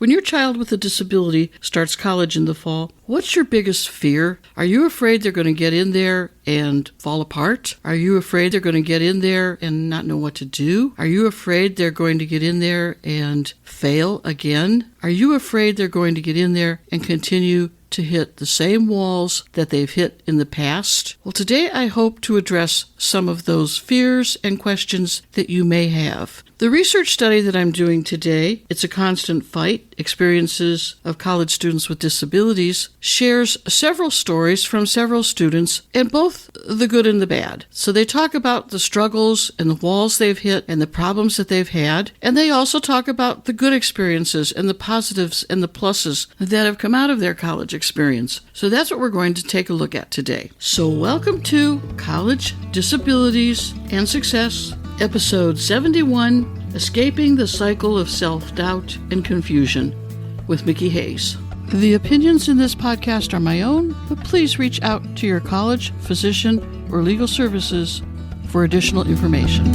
When your child with a disability starts college in the fall, what's your biggest fear? Are you afraid they're going to get in there and fall apart? Are you afraid they're going to get in there and not know what to do? Are you afraid they're going to get in there and fail again? Are you afraid they're going to get in there and continue to hit the same walls that they've hit in the past? Well, today I hope to address some of those fears and questions that you may have. The research study that I'm doing today, It's a Constant Fight, Experiences of College Students with Disabilities, shares several stories from several students, and both the good and the bad. So they talk about the struggles and the walls they've hit and the problems that they've had, and they also talk about the good experiences and the positives and the pluses that have come out of their college experience. So that's what we're going to take a look at today. So welcome to College, Disabilities, and Success, Episode 71, Escaping the Cycle of Self-Doubt and Confusion, with Mickey Hayes. The opinions in this podcast are my own, but please reach out to your college, physician, or legal services for additional information.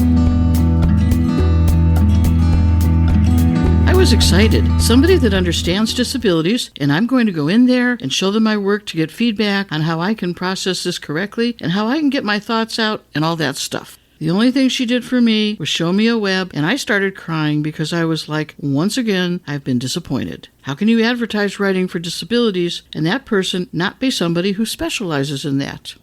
I was excited. Somebody that understands disabilities, and I'm going to go in there and show them my work to get feedback on how I can process this correctly and how I can get my thoughts out and all that stuff. The only thing she did for me was show me a web, and I started crying because I was like, once again, I've been disappointed. How can you advertise writing for disabilities and that person not be somebody who specializes in that?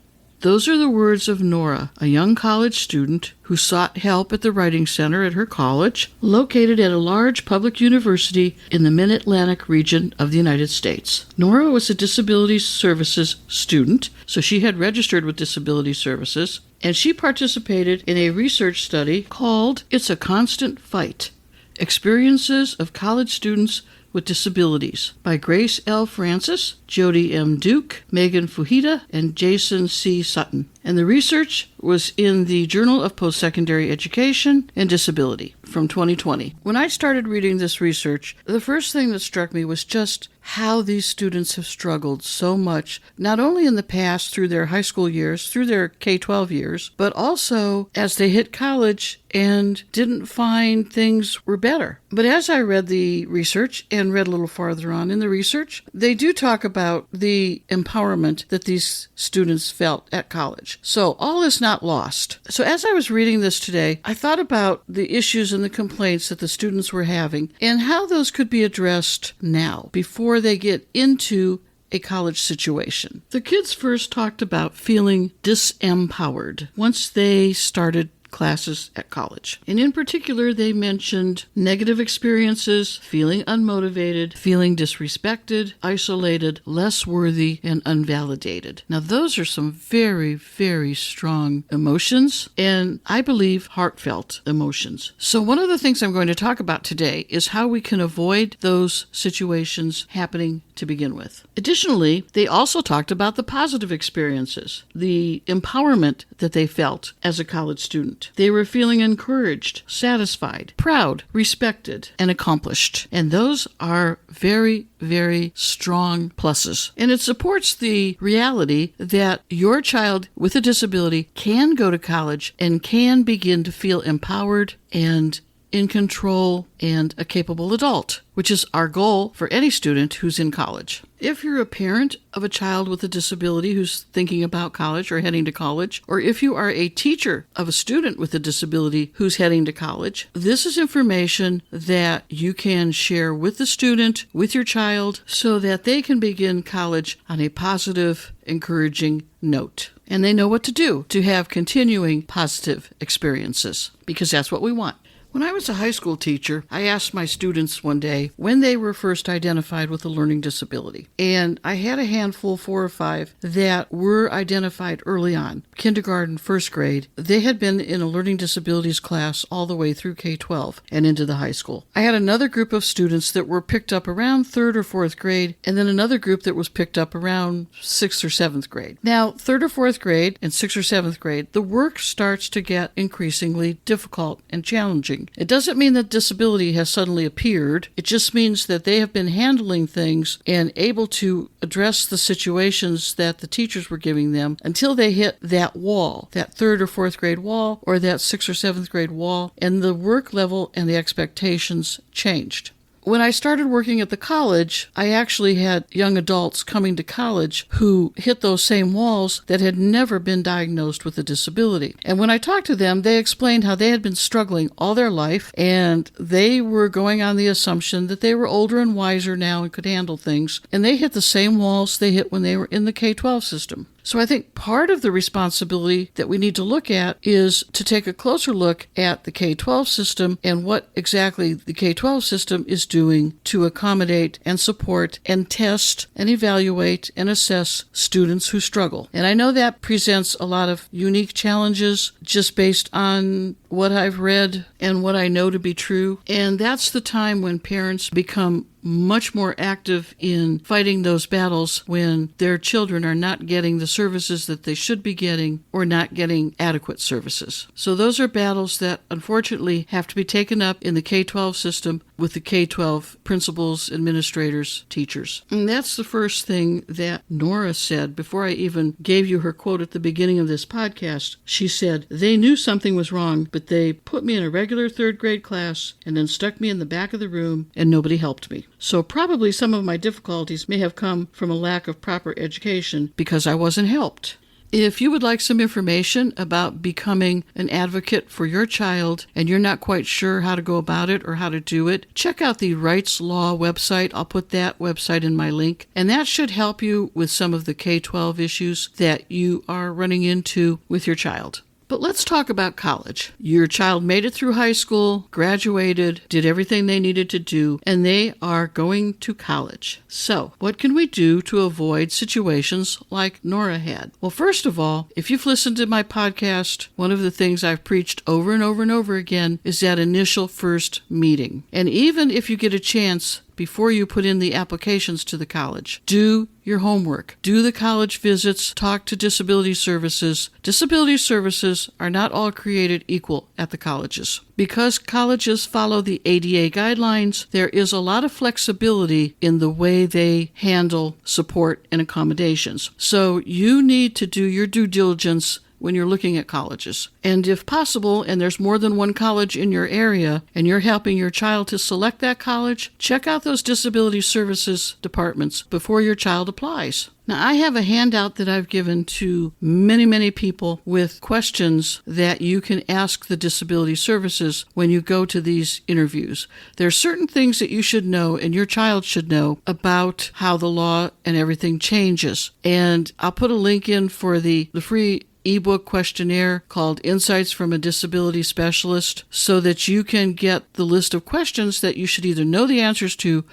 Those are the words of Nora, a young college student who sought help at the Writing Center at her college, located at a large public university in the Mid-Atlantic region of the United States. Nora was a disability services student, so she had registered with Disability Services, and she participated in a research study called It's a Constant Fight, Experiences of College Students with Disabilities by Grace L. Francis, Jody M. Duke, Megan Fujita, and Jason C. Sutton. And the research was in the Journal of Postsecondary Education and Disability from 2020. When I started reading this research, the first thing that struck me was just how these students have struggled so much, not only in the past through their high school years, through their K-12 years, but also as they hit college and didn't find things were better. But as I read the research and read a little farther on in the research, they do talk about the empowerment that these students felt at college. So all is not lost. So as I was reading this today, I thought about the issues and the complaints that the students were having and how those could be addressed now before they get into a college situation. The kids first talked about feeling disempowered once they started classes at college. And in particular, they mentioned negative experiences, feeling unmotivated, feeling disrespected, isolated, less worthy, and unvalidated. Now, those are some very, very strong emotions, and I believe heartfelt emotions. So one of the things I'm going to talk about today is how we can avoid those situations happening to begin with. Additionally, they also talked about the positive experiences, the empowerment that they felt as a college student. They were feeling encouraged, satisfied, proud, respected, and accomplished. And those are very, very strong pluses. And it supports the reality that your child with a disability can go to college and can begin to feel empowered and in control and a capable adult, which is our goal for any student who's in college. If you're a parent of a child with a disability who's thinking about college or heading to college, or if you are a teacher of a student with a disability who's heading to college, this is information that you can share with the student, with your child, so that they can begin college on a positive, encouraging note. And they know what to do to have continuing positive experiences, because that's what we want. When I was a high school teacher, I asked my students one day when they were first identified with a learning disability. And I had a handful, 4 or 5, that were identified early on, kindergarten, first grade. They had been in a learning disabilities class all the way through K-12 and into the high school. I had another group of students that were picked up around 3rd or 4th grade, and then another group that was picked up around 6th or 7th grade. Now, 3rd or 4th grade and 6th or 7th grade, the work starts to get increasingly difficult and challenging. It doesn't mean that disability has suddenly appeared. It just means that they have been handling things and able to address the situations that the teachers were giving them until they hit that wall, that 3rd or 4th grade wall or that 6th or 7th grade wall, and the work level and the expectations changed. when I started working at the college, I actually had young adults coming to college who hit those same walls that had never been diagnosed with a disability. And when I talked to them, they explained how they had been struggling all their life, and they were going on the assumption that they were older and wiser now and could handle things. And they hit the same walls they hit when they were in the K-12 system. So I think part of the responsibility that we need to look at is to take a closer look at the K-12 system and what exactly the K-12 system is doing to accommodate and support and test and evaluate and assess students who struggle. And I know that presents a lot of unique challenges just based on what I've read and what I know to be true. And that's the time when parents become much more active in fighting those battles when their children are not getting the services that they should be getting or not getting adequate services. So those are battles that unfortunately have to be taken up in the K-12 system with the K-12 principals, administrators, teachers. And that's the first thing that Nora said before I even gave you her quote at the beginning of this podcast. She said, "They knew something was wrong, but they put me in a regular third grade class and then stuck me in the back of the room and nobody helped me." So probably some of my difficulties may have come from a lack of proper education because I wasn't helped. If you would like some information about becoming an advocate for your child and you're not quite sure how to go about it or how to do it, check out the Rights Law website. I'll put that website in my link. And that should help you with some of the K-12 issues that you are running into with your child. But let's talk about college. Your child made it through high school, graduated, did everything they needed to do, and they are going to college. So, what can we do to avoid situations like Nora had? Well, first of all, if you've listened to my podcast, one of the things I've preached over and over and over again is that initial first meeting. And even if you get a chance before you put in the applications to the college, do your homework. Do the college visits. Talk to disability services. Disability services are not all created equal at the colleges. Because colleges follow the ADA guidelines, there is a lot of flexibility in the way they handle support and accommodations. So you need to do your due diligence when you're looking at colleges. And if possible, and there's more than one college in your area, and you're helping your child to select that college, check out those disability services departments before your child applies. Now, I have a handout that I've given to many, many people with questions that you can ask the disability services when you go to these interviews. There are certain things that you should know and your child should know about how the law and everything changes. And I'll put a link in for the free ebook questionnaire called Insights from a Disability Specialist so that you can get the list of questions that you should either know the answers to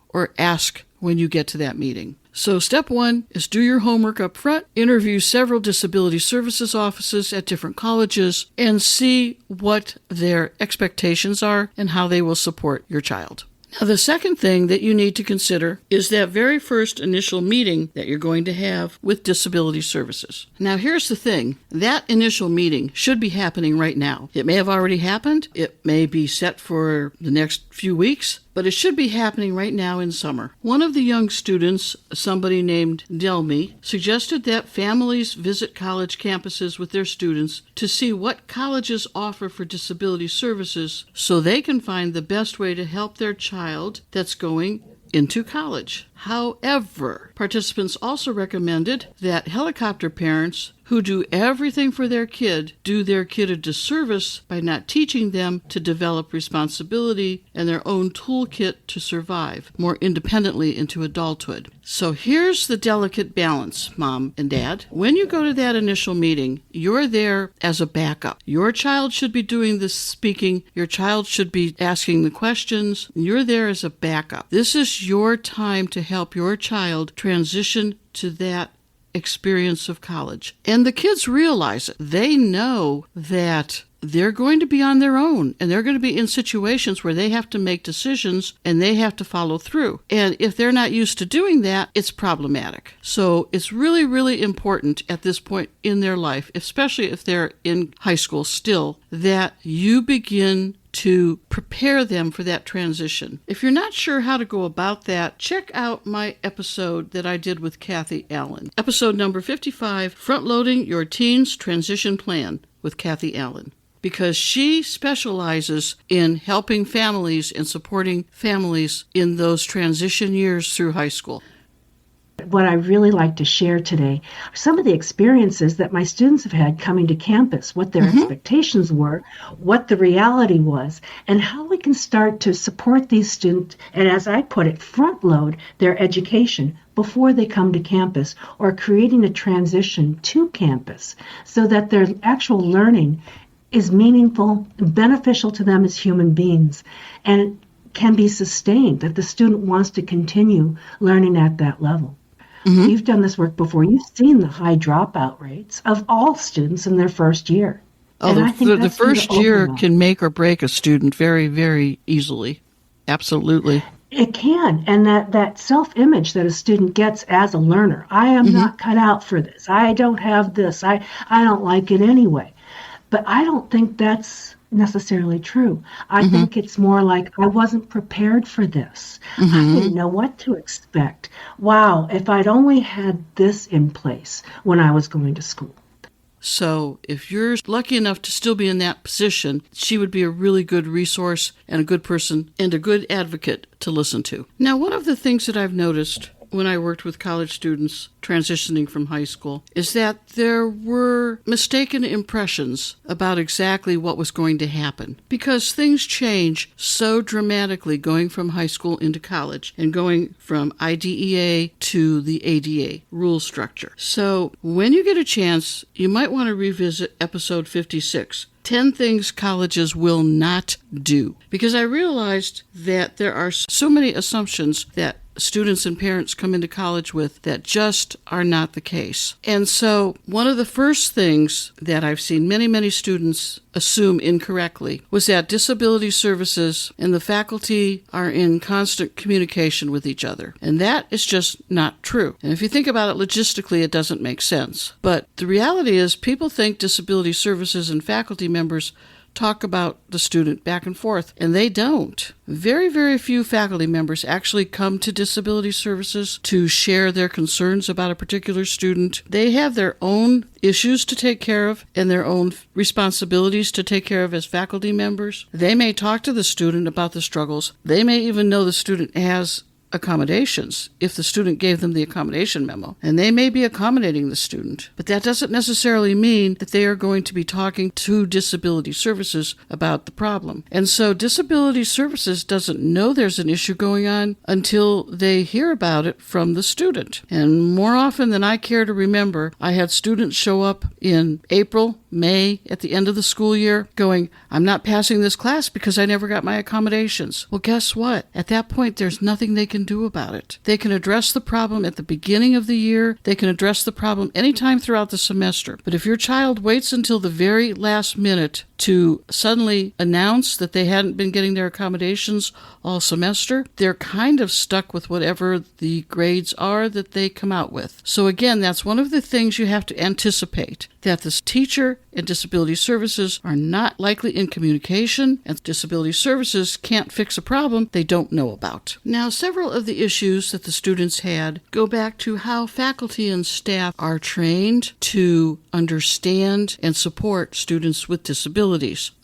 or ask when you get to that meeting. So step one is do your homework up front, interview several disability services offices at different colleges, and see what their expectations are and how they will support your child. Now, the second thing that you need to consider is that very first initial meeting that you're going to have with disability services. Now, here's the thing. That initial meeting should be happening right now. It may have already happened. It may be set for the next few weeks, but it should be happening right now in summer. One of the young students, somebody named Delmy, suggested that families visit college campuses with their students to see what colleges offer for disability services so they can find the best way to help their child that's going into college. However, participants also recommended that helicopter parents who do everything for their kid do their kid a disservice by not teaching them to develop responsibility and their own toolkit to survive more independently into adulthood. So here's the delicate balance, Mom and Dad. When you go to that initial meeting, you're there as a backup. Your child should be doing the speaking. Your child should be asking the questions. You're there as a backup. This is your time to help your child transition to that experience of college. And the kids realize it. They know that they're going to be on their own, and they're going to be in situations where they have to make decisions and they have to follow through. And if they're not used to doing that, it's problematic. So it's really, really important at this point in their life, especially if they're in high school still, that you begin to prepare them for that transition. If you're not sure how to go about that, check out my episode that I did with Kathy Allen. Episode number 55, Front Loading Your Teen's Transition Plan with Kathy Allen. because she specializes in helping families and supporting families in those transition years through high school. What I really like to share today are some of the experiences that my students have had coming to campus, what their expectations were, what the reality was, and how we can start to support these students, and as I put it, front load their education before they come to campus, or creating a transition to campus so that their actual learning is meaningful and beneficial to them as human beings, and can be sustained, that the student wants to continue learning at that level. You've done this work before. You've seen the high dropout rates of all students in their first year. Oh, the first year can make or break a student very, very easily. Absolutely. It can. And that self-image that a student gets as a learner, I am not cut out for this. I don't have this. I don't like it anyway. But I don't think that's necessarily true. I think it's more like, I wasn't prepared for this. I didn't know what to expect. Wow, if I'd only had this in place when I was going to school. So if you're lucky enough to still be in that position, she would be a really good resource and a good person and a good advocate to listen to. Now, one of the things that I've noticed when I worked with college students transitioning from high school is that there were mistaken impressions about exactly what was going to happen, because things change so dramatically going from high school into college and going from IDEA to the ADA rule structure. So when you get a chance, you might want to revisit episode 56. 10 things colleges will not do. Because I realized that there are so many assumptions that students and parents come into college with that just are not the case. And so one of the first things that I've seen many, many students assume incorrectly was that disability services and the faculty are in constant communication with each other. And that is just not true. And if you think about it logistically, it doesn't make sense. But the reality is people think disability services and faculty members talk about the student back and forth, and they don't. Very, very few faculty members actually come to disability services to share their concerns about a particular student. They have their own issues to take care of and their own responsibilities to take care of as faculty members. They may talk to the student about the struggles. They may even know the student has accommodations if the student gave them the accommodation memo, and they may be accommodating the student, but that doesn't necessarily mean that they are going to be talking to disability services about the problem. And so disability services doesn't know there's an issue going on until they hear about it from the student. And more often than I care to remember, I had students show up in April, May, at the end of the school year going, I'm not passing this class because I never got my accommodations. Well, guess what? At that point, there's nothing they can do about it. They can address the problem at the beginning of the year. They can address the problem anytime throughout the semester. But if your child waits until the very last minute to suddenly announce that they hadn't been getting their accommodations all semester, they're kind of stuck with whatever the grades are that they come out with. So again, that's one of the things you have to anticipate, that this teacher and disability services are not likely in communication, and disability services can't fix a problem they don't know about. Now, several of the issues that the students had go back to how faculty and staff are trained to understand and support students with disabilities.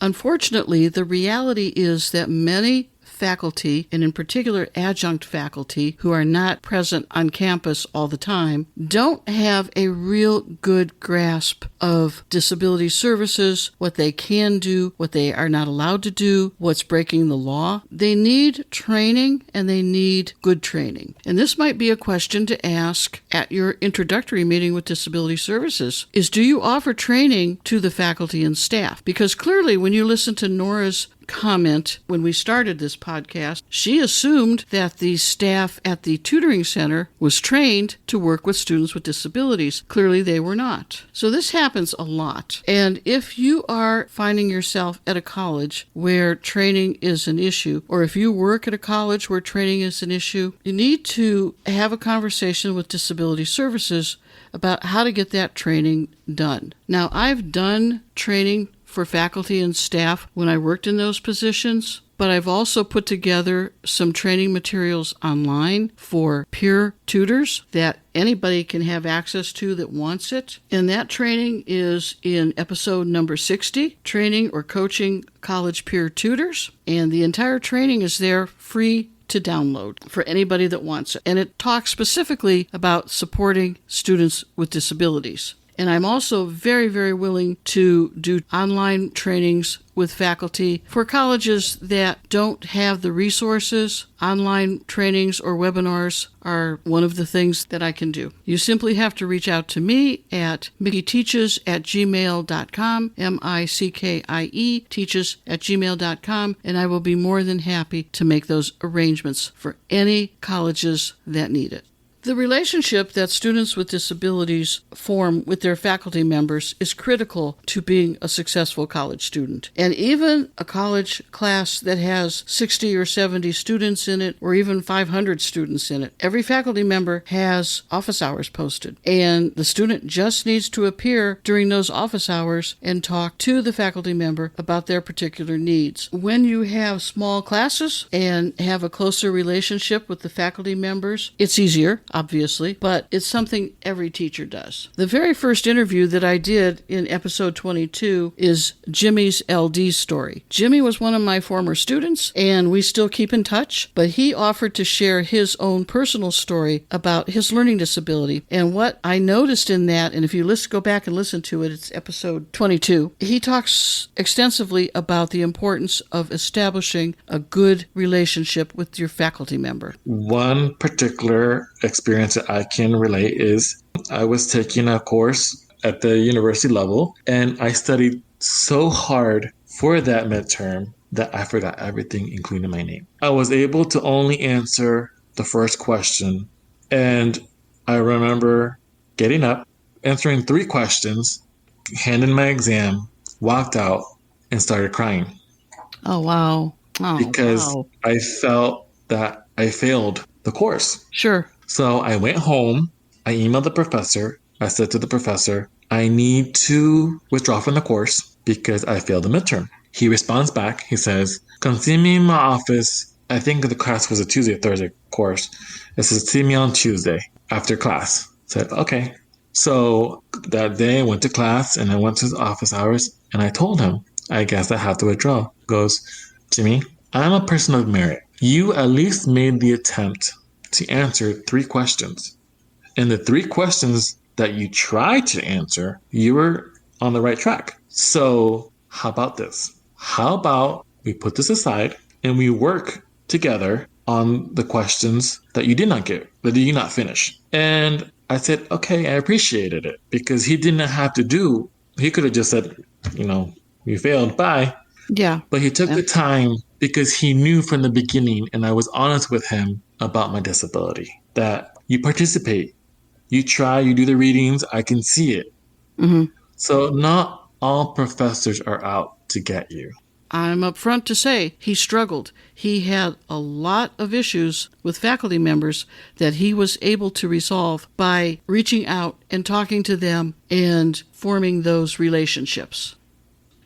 Unfortunately, the reality is that many faculty, and in particular adjunct faculty who are not present on campus all the time, don't have a real good grasp of disability services, what they can do, what they are not allowed to do, what's breaking the law. They need training, and they need good training. And this might be a question to ask at your introductory meeting with disability services, is do you offer training to the faculty and staff? Because clearly when you listen to Nora's comment when we started this podcast, she assumed that the staff at the tutoring center was trained to work with students with disabilities. Clearly they were not. So this happens a lot. And if you are finding yourself at a college where training is an issue, or if you work at a college where training is an issue, you need to have a conversation with disability services about how to get that training done. Now, I've done training for faculty and staff when I worked in those positions, but I've also put together some training materials online for peer tutors that anybody can have access to that wants it. And that training is in episode number 60, Training or Coaching College Peer Tutors. And the entire training is there free to download for anybody that wants it. And it talks specifically about supporting students with disabilities. And I'm also very, very willing to do online trainings with faculty for colleges that don't have the resources. Online trainings or webinars are one of the things that I can do. You simply have to reach out to me at micketeaches@gmail.com, MICKIE, teaches@gmail.com, and I will be more than happy to make those arrangements for any colleges that need it. The relationship that students with disabilities form with their faculty members is critical to being a successful college student. And even a college class that has 60 or 70 students in it, or even 500 students in it, every faculty member has office hours posted. And the student just needs to appear during those office hours and talk to the faculty member about their particular needs. When you have small classes and have a closer relationship with the faculty members, it's easier, obviously, but it's something every teacher does. The very first interview that I did in episode 22 is Jimmy's LD story. Jimmy was one of my former students, and we still keep in touch, but he offered to share his own personal story about his learning disability. And what I noticed in that, and if you go back and listen to it, it's episode 22, he talks extensively about the importance of establishing a good relationship with your faculty member. One particular experience that I can relate is I was taking a course at the university level, and I studied so hard for that midterm that I forgot everything, including my name. I was able to only answer the first question, and I remember getting up, answering 3 questions, handed my exam, walked out, and started crying. Oh, wow. Because I felt that I failed the course. Sure. So I went home, I emailed the professor, I said to the professor, I need to withdraw from the course because I failed the midterm. He responds back, he says, come see me in my office. I think the class was a Tuesday or Thursday course. It says, see me on Tuesday after class. I said, okay. So that day I went to class and I went to his office hours and I told him, I guess I have to withdraw. He goes, Jimmy, I'm a person of merit. You at least made the attempt to answer 3 questions. And the 3 questions that you tried to answer, you were on the right track. So how about this? How about we put this aside and we work together on the questions that you did not get, that you did not finish? And I said, okay, I appreciated it because he didn't have to he could have just said, you failed, bye. Yeah. But he took the time because he knew from the beginning, and I was honest with him about my disability, that you participate, you try, you do the readings, I can see it. Mm-hmm. So not all professors are out to get you. I'm upfront to say he struggled. He had a lot of issues with faculty members that he was able to resolve by reaching out and talking to them and forming those relationships.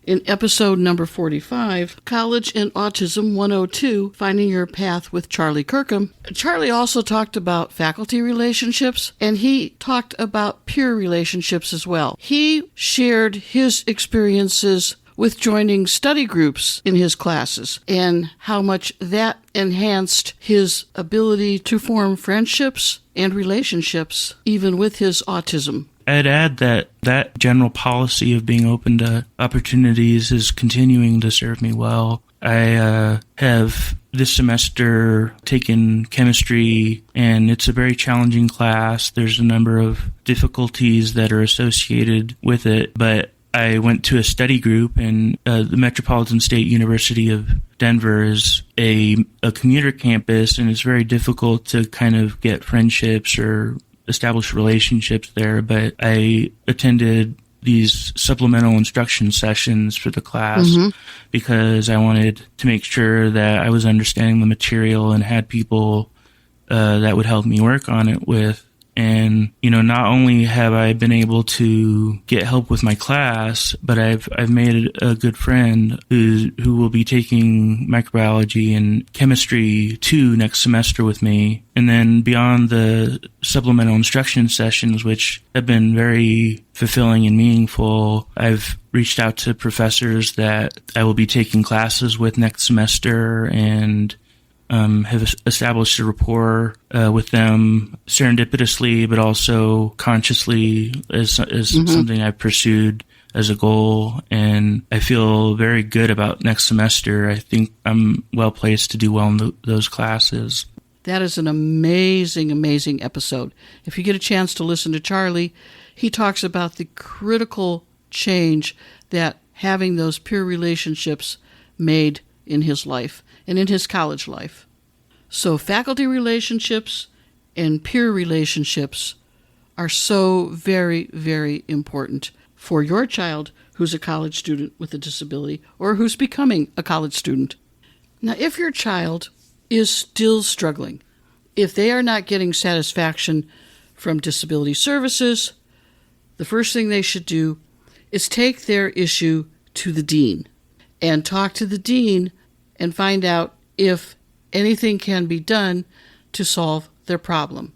In episode number 45, College and Autism 102, Finding Your Path with Charlie Kirkham, Charlie also talked about faculty relationships, and he talked about peer relationships as well. He shared his experiences with joining study groups in his classes and how much that enhanced his ability to form friendships and relationships even with his autism. I'd add that general policy of being open to opportunities is continuing to serve me well. I have this semester taken chemistry, and it's a very challenging class. There's a number of difficulties that are associated with it, but I went to a study group, and the Metropolitan State University of Denver is a commuter campus, and it's very difficult to kind of get friendships or establish relationships there. But I attended these supplemental instruction sessions for the class because I wanted to make sure that I was understanding the material and had people that would help me work on it with And, not only have I been able to get help with my class, but I've made a good friend who will be taking microbiology and chemistry 2 next semester with me. And then beyond the supplemental instruction sessions, which have been very fulfilling and meaningful, I've reached out to professors that I will be taking classes with next semester and have established a rapport with them serendipitously, but also consciously as something I've pursued as a goal. And I feel very good about next semester. I think I'm well placed to do well in those classes. That is an amazing, amazing episode. If you get a chance to listen to Charlie, he talks about the critical change that having those peer relationships made in his life and in his college life. So faculty relationships and peer relationships are so very, very important for your child who's a college student with a disability or who's becoming a college student. Now, if your child is still struggling, if they are not getting satisfaction from disability services, the first thing they should do is take their issue to the dean and talk to the dean and find out if anything can be done to solve their problem.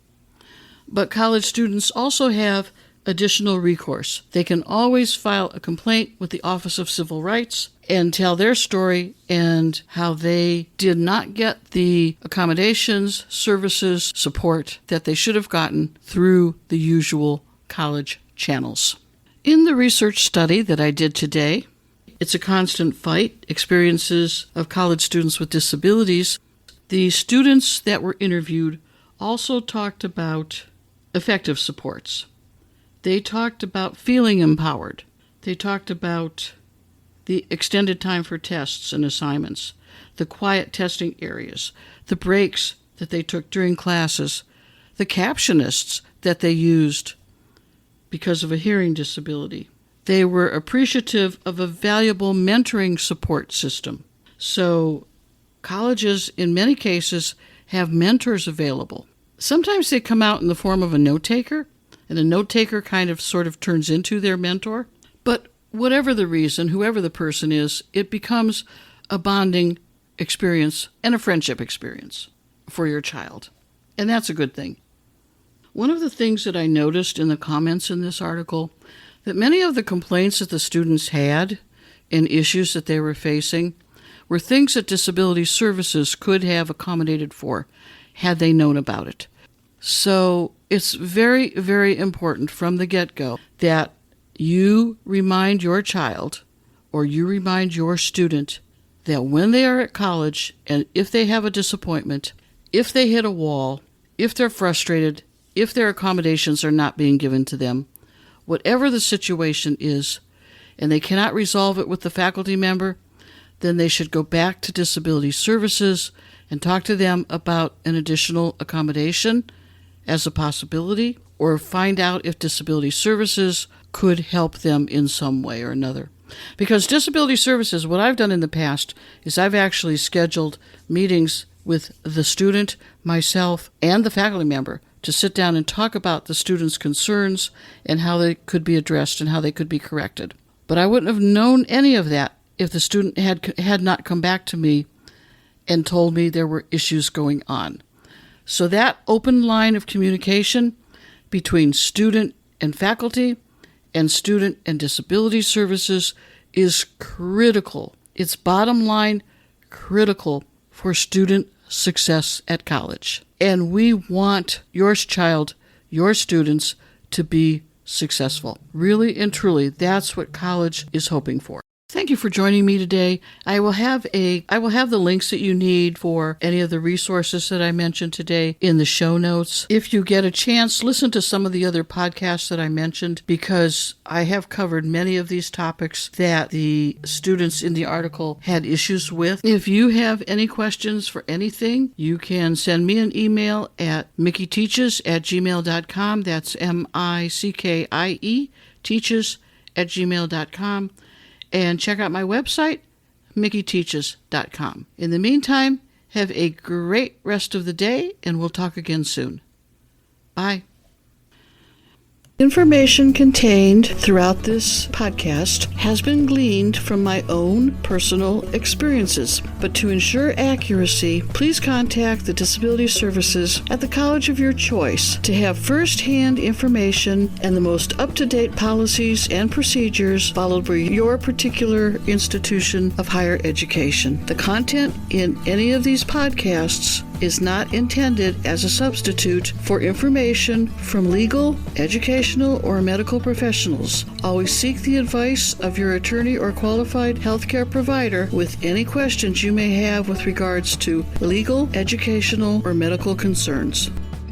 But college students also have additional recourse. They can always file a complaint with the Office of Civil Rights and tell their story and how they did not get the accommodations, services, support that they should have gotten through the usual college channels. In the research study that I did today, It's a Constant Fight, Experiences of College Students with Disabilities, the students that were interviewed also talked about effective supports. They talked about feeling empowered. They talked about the extended time for tests and assignments, the quiet testing areas, the breaks that they took during classes, the captionists that they used because of a hearing disability. They were appreciative of a valuable mentoring support system. So colleges, in many cases, have mentors available. Sometimes they come out in the form of a note-taker, and the note-taker kind of sort of turns into their mentor. But whatever the reason, whoever the person is, it becomes a bonding experience and a friendship experience for your child. And that's a good thing. One of the things that I noticed in the comments in this article, that many of the complaints that the students had and issues that they were facing were things that disability services could have accommodated for had they known about it. So it's very, very important from the get-go that you remind your child or you remind your student that when they are at college and if they have a disappointment, if they hit a wall, if they're frustrated, if their accommodations are not being given to them, whatever the situation is, and they cannot resolve it with the faculty member, then they should go back to disability services and talk to them about an additional accommodation as a possibility, or find out if disability services could help them in some way or another. Because disability services, what I've done in the past is I've actually scheduled meetings with the student, myself, and the faculty member to sit down and talk about the student's concerns and how they could be addressed and how they could be corrected. But I wouldn't have known any of that if the student had not come back to me and told me there were issues going on. So that open line of communication between student and faculty and student and disability services is critical. It's bottom line critical for student success at college. And we want your child, your students, to be successful. Really and truly, that's what college is hoping for. Thank you for joining me today. I will have the links that you need for any of the resources that I mentioned today in the show notes. If you get a chance, listen to some of the other podcasts that I mentioned, because I have covered many of these topics that the students in the article had issues with. If you have any questions for anything, you can send me an email at mickieteaches@gmail.com. That's MICKIE, teaches@gmail.com. And check out my website, mickieteaches.com. In the meantime, have a great rest of the day, and we'll talk again soon. Bye. Information contained throughout this podcast has been gleaned from my own personal experiences, but to ensure accuracy, please contact the Disability Services at the college of your choice to have first-hand information and the most up-to-date policies and procedures followed by your particular institution of higher education. The content in any of these podcasts is not intended as a substitute for information from legal, educational, or medical professionals. Always seek the advice of your attorney or qualified healthcare provider with any questions you may have with regards to legal, educational, or medical concerns.